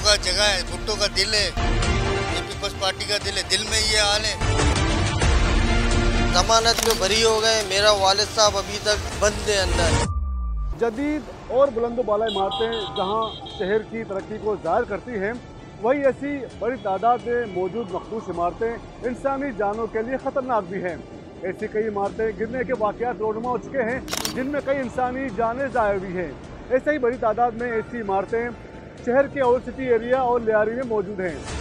का जगह है, भुट्टो का दिल है, ये पीपल्स पार्टी का दिल है, दिल में ये हाल है। जमानत में बरी हो गए, मेरा वालिद साहब अभी तक बंद है अंदर। जदीद और बुलंदोबाला इमारतें जहां शहर की तरक्की को ज़ाहिर करती हैं, वही ऐसी बड़ी तादाद में मौजूद मखसूस इमारतें इंसानी जानों के लिए ख़तरनाक भी हैं। ऐसी कई इमारतें गिरने के वाक़यात रोनुमा हो चुके हैं, जिनमें कई इंसानी जानें ज़ाया भी हैं। ऐसे ही बड़ी तादाद में ऐसी इमारतें शहर के ओल्ड सिटी एरिया और लियारी में मौजूद हैं।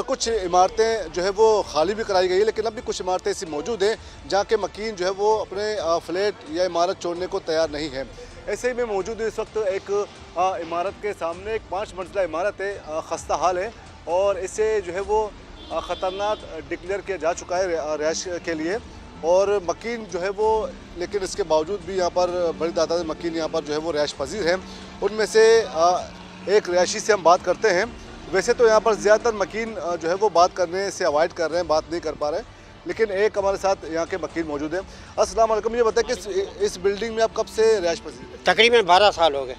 कुछ इमारतें जो है वो खाली भी कराई गई है, लेकिन अब भी कुछ इमारतें ऐसी मौजूद हैं जहाँ के मकीन जो है वो अपने फ्लैट या इमारत छोड़ने को तैयार नहीं है। ऐसे ही में मौजूद इस वक्त एक इमारत के सामने एक 5 मंजिला इमारत है, खस्ता हाल है और इसे जो है वो ख़तरनाक डिक्लेयर किया जा चुका है रिहाइश के लिए और मकीन जो है वो, लेकिन इसके बावजूद भी यहाँ पर बड़ी तादाद में मकीन यहाँ पर जो है वो रिहाइश पजीर हैं। उनमें से एक रिहायशी से हम बात करते हैं। वैसे तो यहाँ पर ज़्यादातर मकीन जो है वो बात करने से अवॉइड कर रहे हैं, बात नहीं कर पा रहे, लेकिन एक हमारे साथ यहाँ के मकीन मौजूद हैं। अस्सलाम वालेकुम, ये बताएं कि इस बिल्डिंग में आप कब से रिहाइश पजीर हैं? तकरीबन 12 साल हो गए,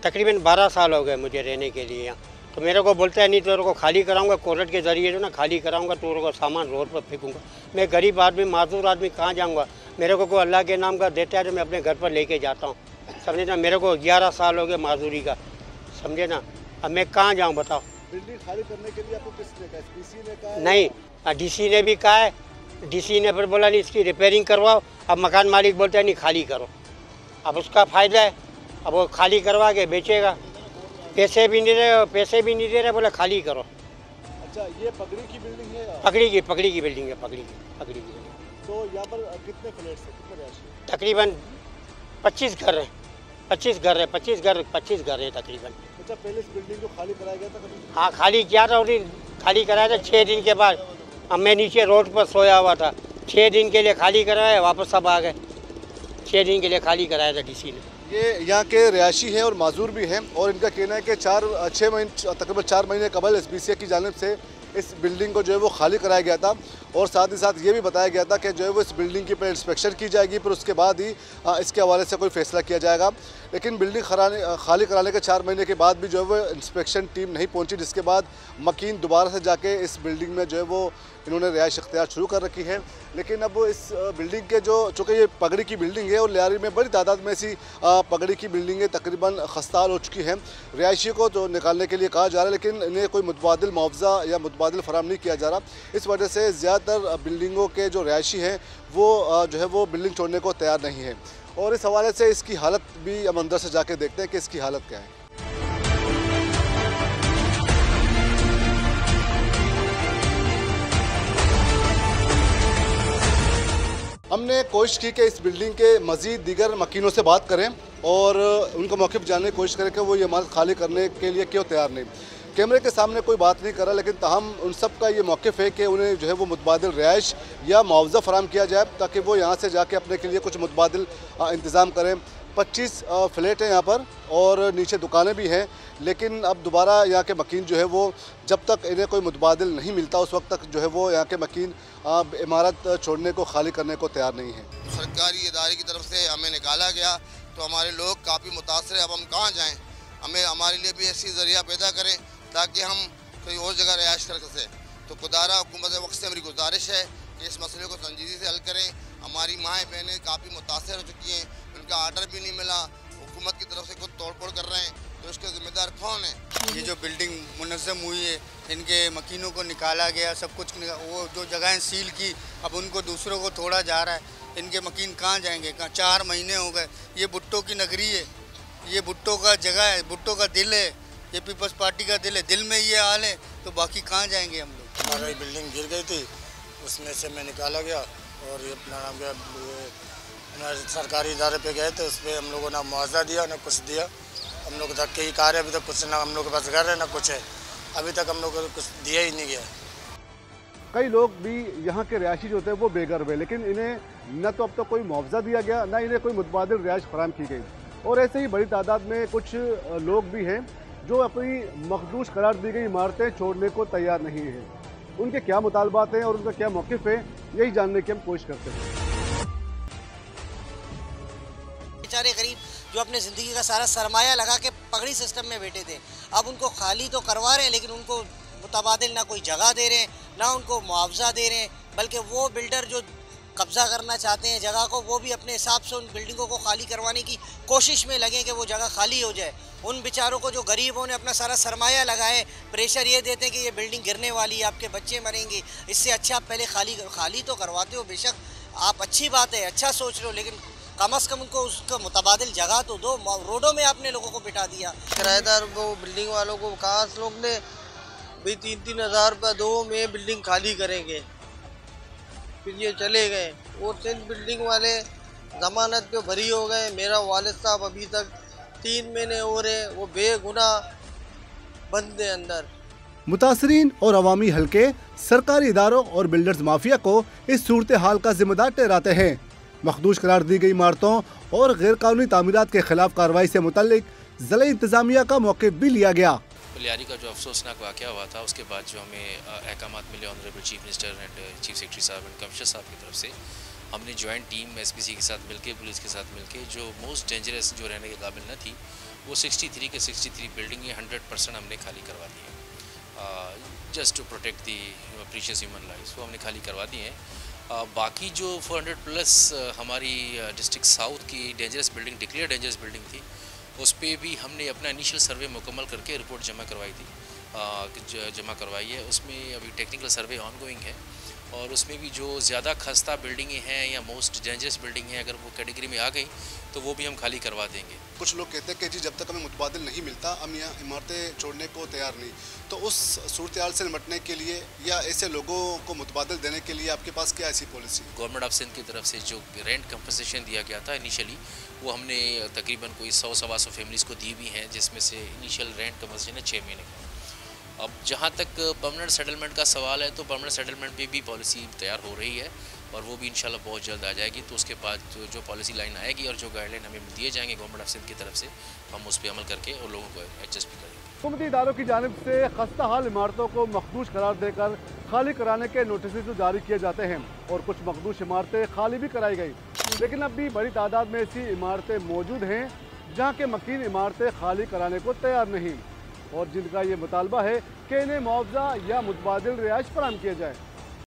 तकरीबन 12 साल हो गए मुझे रहने के लिए यहाँ। तो मेरे को बोलते हैं नहीं तो को खाली कराऊंगा, कोर्ट के ज़रिए जो ना खाली कराऊंगा तो को सामान रोड पर फेंकूंगा। मैं गरीब आदमी, माजूर आदमी कहाँ जाऊँगा? मेरे को अल्लाह के नाम का देता है तो मैं अपने घर पर लेके जाता हूँ, समझे ना। मेरे को 11 साल हो गए माजूरी का, समझे ना। अब मैं कहाँ जाऊँ बताओ? बिल्डिंग खाली करने के लिए आपको किसने कहा? एसपीसी ने कहा? नहीं, डीसी ने भी कहा है। डीसी ने फिर बोला नहीं इसकी रिपेयरिंग करवाओ। अब मकान मालिक बोलते हैं नहीं खाली करो। अब उसका फ़ायदा है, अब वो खाली करवा के बेचेगा। पैसे भी नहीं दे रहे, बोला खाली करो। अच्छा, ये पगड़ी की बिल्डिंग है? पगड़ी की बिल्डिंग है, पगड़ी की बिल्डिंग। तो यहाँ पर कितने फ्लैट्स हैं, कितने रिहायशी? तकरीबन 25 घर हैं, 25 घर हैं तकरीबन। अच्छा, पहले इस बिल्डिंग को खाली कराया गया था कभी? हाँ, खाली किया था, खाली कराया था 6 दिन के बाद। अब मैं नीचे रोड पर सोया हुआ था, 6 दिन के लिए खाली कराया, वापस सब आ गए। 6 दिन के लिए खाली कराया था डीसी ने। ये यहाँ के रिहायशी हैं और माजूर भी हैं और इनका कहना है कि तकरीबन 4 महीने कबल एसपीसी की जानिब से इस बिल्डिंग को जो है वो खाली कराया गया था और साथ ही साथ ये भी बताया गया था कि जो है वो इस बिल्डिंग की पहले इंस्पेक्शन की जाएगी, फिर उसके बाद ही इसके हवाले से कोई फैसला किया जाएगा। लेकिन बिल्डिंग खाली कराने के 4 महीने के बाद भी जो है वो इंस्पेक्शन टीम नहीं पहुंची, जिसके बाद मकीन दोबारा से जाके इस बिल्डिंग में जो है वो इन्होंने रिहाइश इख्तियार शुरू कर रखी है। लेकिन अब इस बिल्डिंग के चूँकि ये पगड़ी की बिल्डिंग है और लियारी में बड़ी तादाद में ऐसी पगड़ी की बिल्डिंगें तकरीबन खस्ताहाल हो चुकी हैं। रिहायशी को तो निकालने के लिए कहा जा रहा है, लेकिन इन्हें कोई मुतबादिल मुआवजा या मुतबादिल फराहम नहीं किया जा रहा। इस वजह से ज़्यादातर बिल्डिंगों के जो रिहायशी हैं वो जो है वो बिल्डिंग छोड़ने को तैयार नहीं है और इस हवाले से इसकी हालत भी हम अंदर से जाके देखते हैं कि इसकी हालत क्या है। हमने कोशिश की कि इस बिल्डिंग के मज़ीद दीगर मकीनों से बात करें और उनका मौक़िफ़ जानने की कोशिश करें कि वो ये इमारत खाली करने के लिए क्यों तैयार नहीं। कैमरे के सामने कोई बात नहीं कर रहा, लेकिन ताहम उन सब का ये मौक़िफ़ है कि उन्हें जो है वो मुतबादिल रिहाइश या मुआवजा फराहम किया जाए ताकि वो यहाँ से जाके अपने के लिए कुछ मुतबादिल इंतज़ाम करें। 25 फ्लैट हैं यहाँ पर और नीचे दुकानें भी हैं, लेकिन अब दोबारा यहाँ के मकीन जो है वो जब तक इन्हें कोई मुतबादिल नहीं मिलता उस वक्त तक जो है वो यहाँ के मकीन इमारत छोड़ने को, खाली करने को तैयार नहीं है। सरकारी इदारे की तरफ से हमें निकाला गया तो हमारे लोग काफ़ी मुतासर हैं। अब हम कहाँ जाएँ? हमें हमारे लिए भी ऐसी ज़रिया पैदा करें ताकि हम कोई और जगह रिहाइश कर सकें। तो खुदारा हुकूमत वक्त से हमारी गुजारिश है कि इस मसले को संजीदगी से हल करें। हमारी माएँ बहनें काफ़ी मुतासर हो चुकी हैं, उनका आर्डर भी नहीं मिला, हुकूमत की तरफ से खुद तोड़ फोड़ कर रहे हैं, तो इसके ज़िम्मेदार कौन है? ये जो बिल्डिंग मुनज़्ज़म हुई है, इनके मकीनों को निकाला गया, सब कुछ वो जो जगहें सील की अब उनको दूसरों को तोड़ा जा रहा है। इनके मकीन कहाँ जाएंगे? 4 महीने हो गए। ये भुट्टो की नगरी है, ये भुट्टो का जगह है, भुट्टो का दिल है, ये पीपल्स पार्टी का दिल है। दिल में ये हाल है तो बाकी कहाँ जाएंगे हम लोग? हमारी बिल्डिंग गिर गई थी, उसमें से मैं निकाला गया और ये अपना नाम क्या सरकारी इदारे पे गए थे, उस पर हम लोगों ने मुआवजा दिया ना कुछ दिया। हम लोग धक्के ही खा रहे, अभी तक कुछ ना हम लोग के पास घर है ना कुछ है, अभी तक हम लोग को कुछ दिया ही नहीं गया। कई लोग भी यहाँ के रिहायशी जो होते हैं वो बेघर हुए, लेकिन इन्हें न तो अब तक कोई मुआवजा दिया गया, ना इन्हें कोई मुतबादिल रिहाइश फराहम की गई। और ऐसे ही बड़ी तादाद में कुछ लोग भी हैं जो अपनी मखदूश करार दी गई इमारतें छोड़ने को तैयार नहीं हैं। उनके क्या मुतालबात हैं और उनका क्या मौक़िफ़ है, यही जानने की हम कोशिश करते हैं। बेचारे गरीब जो अपने ज़िंदगी का सारा सरमाया लगा के पगड़ी सिस्टम में बैठे थे, अब उनको खाली तो करवा रहे हैं, लेकिन उनको मुतबादिल ना कोई जगह दे रहे हैं, ना उनको मुआवजा दे रहे हैं, बल्कि वो बिल्डर जो कब्ज़ा करना चाहते हैं जगह को, वो भी अपने हिसाब से उन बिल्डिंगों को खाली करवाने की कोशिश में लगे कि वो जगह खाली हो जाए। उन बेचारों को जो गरीबों ने अपना सारा सरमाया लगाए, प्रेशर ये देते हैं कि ये बिल्डिंग गिरने वाली है, आपके बच्चे मरेंगे, इससे अच्छा आप पहले खाली तो करवाते हो, बेशक आप अच्छी बात है, अच्छा सोच रहे हो, लेकिन कम से कम उनको उसका मुतबादिल जगह तो दो। रोडों में आपने लोगों को बिठा दिया। किराएदार को, बिल्डिंग वालों को कहा लोग ने भाई 3-3 हज़ार रुपये दो, में बिल्डिंग खाली करेंगे, फिर ये चले गए। और सिंध बिल्डिंग वाले ज़मानत पे भरी हो गए। मेरा वालिद साहब अभी तक 3 महीने हो रहे, वो बेगुनाह बंद है अंदर। मुतासरीन और अवामी हल्के सरकारी इदारों और बिल्डर्स माफिया को इस सूरत हाल का जिम्मेदार ठहराते हैं। मखदूश करार दी गई इमारतों और गैर कानूनी तामीरात के खिलाफ कार्रवाई से मुतल्लिक ज़िला इंतज़ामिया का मौक़िफ़ भी लिया गया। बलियारी का जो अफसोसनाक वाक़या हुआ था, उसके बाद जो हमें अहकामात मिले honourable chief minister and chief secretary साहब एंड कमिश्नर साहब की तरफ से, हमने जॉइंट टीम एसपीसी के साथ मिलके, पुलिस के साथ मिलके, जो मोस्ट डेंजरस जो रहने के काबिल न थी, वो 63 के 63 बिल्डिंग 100% हमने खाली करवा दी है, just to protect the precious human life. वो हमने खाली करवा दी हैं। बाकी जो 400+ हमारी डिस्ट्रिक्ट साउथ की dangerous building, declare dangerous building थी, उस पर भी हमने अपना इनिशियल सर्वे मुकम्मल करके रिपोर्ट जमा करवाई है। उसमें अभी टेक्निकल सर्वे ऑनगोइंग है, और उसमें भी जो ज़्यादा खस्ता बिल्डिंगें हैं या मोस्ट डेंजरस बिल्डिंग हैं, अगर वो कैटेगरी में आ गई तो वो भी हम खाली करवा देंगे। कुछ लोग कहते हैं कि जी जब तक हमें मुतबादिल नहीं मिलता हम यहाँ इमारतें छोड़ने को तैयार नहीं। तो उस सूरत हाल से निपटने के लिए या ऐसे लोगों को मुतबादिल देने के लिए आपके पास क्या ऐसी पॉलिसी? गवर्नमेंट ऑफ सिंध की तरफ से जो रेंट कंपनसेशन दिया गया था इनिशियली, वो हमने तकरीबन कोई 100-125 फैमिलीज़ को दी भी हैं, जिसमें से इनिशियल रेंट कंपनसेशन है 6 महीने का। अब जहाँ तक परमानेंट सेटलमेंट का सवाल है, तो परमानेंट सेटलमेंट पे भी पॉलिसी तैयार हो रही है, और वो भी इंशाल्लाह बहुत जल्द आ जाएगी। तो उसके बाद जो पॉलिसी लाइन आएगी और जो गाइडलाइन हमें दिए जाएंगे गवर्नमेंट ऑफ सिंध की तरफ से, हम उस पर अमल करके और लोगों को एडजस्ट भी करेंगे। हुकूमती इदारों की जानिब से खस्ता हाल इमारतों को मखदूश करार देकर खाली कराने के नोटिस जारी किए जाते हैं, और कुछ मखदूश इमारतें खाली भी कराई गई, लेकिन अब भी बड़ी तादाद में ऐसी इमारतें मौजूद हैं जहाँ के मकीन इमारतें खाली कराने को तैयार नहीं, और जिनका ये मुतालबा है कि इन्हें मुआवजा या मुतबादिल रिहाइश फराहम किया जाए।